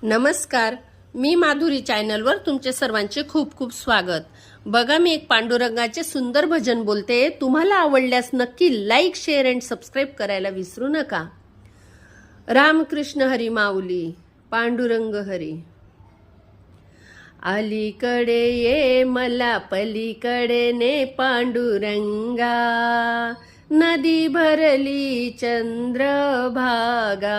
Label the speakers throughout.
Speaker 1: नमस्कार, मी माधुरी चॅनलवर तुमचे सर्वांचे खूप खूप स्वागत। बघा, मी एक पांडुरंगाचे सुंदर भजन बोलते। तुम्हाला आवडल्यास नक्की लाईक, शेअर अँड सबस्क्राईब करायला विसरू नका। रामकृष्ण हरी माऊली, पांडुरंग हरी। अलीकडे ये मला पलीकडे ने पांडुरंगा, नदी भरली चंद्रभागा।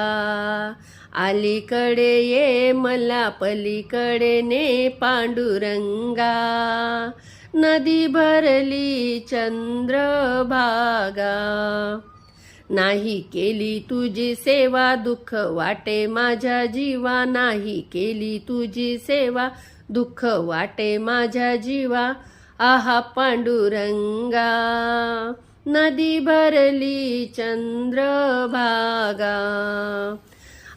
Speaker 1: अलीकडे ये मला पलीकडे ने पांडुरंगा, नदी भरली चंद्रभागा। नाही केली तुझी सेवा दुःख वाटे माझ्या जीवा, नाही केली तुझी सेवा दुःख वाटे माझ्या जीवा। आहा पांडुरंगा, नदी भरली चंद्रभागा।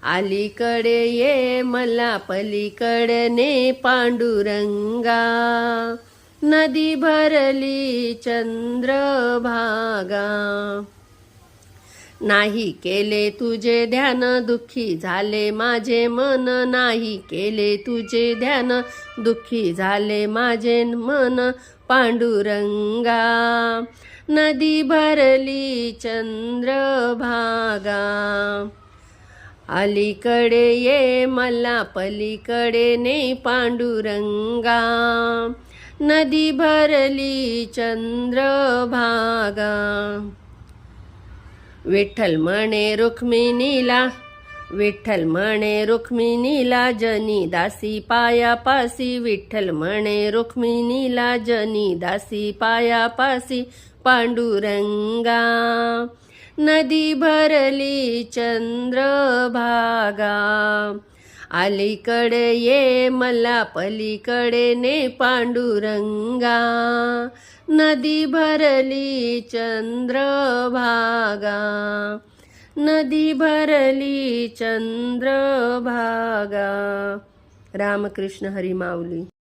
Speaker 1: अलीकडे ये मला पलीकडे ने पांडुरंगा, नदी भरली चंद्रभागा। नाही केले तुझे ध्यान दुःखी झाले माझे मन, नाही केले तुझे ध्यान दुःखी झाले माझे मन। पांडुरंगा, नदी भरली चंद्रभागा। अलीकडे ये मला पलीकडे ने पांडुरंगा, नदी भरली चंद्रभागा। विठ्ठल म्हणे रुक्मिणीला, विठ्ठल म्हणे रुक्मिणीला जनी दासी पायापासी। विठ्ठल म्हणे रुक्मिणीला जनी दासी पायापासी। पांडुरंगा, नदी भरली चंद्रभागा। अलीकडे ये मला पलीकडे ने पांडुरंगा, नदी भरली चंद्रभागा, नदी भरली चंद्रभागा। रामकृष्ण हरी माऊली।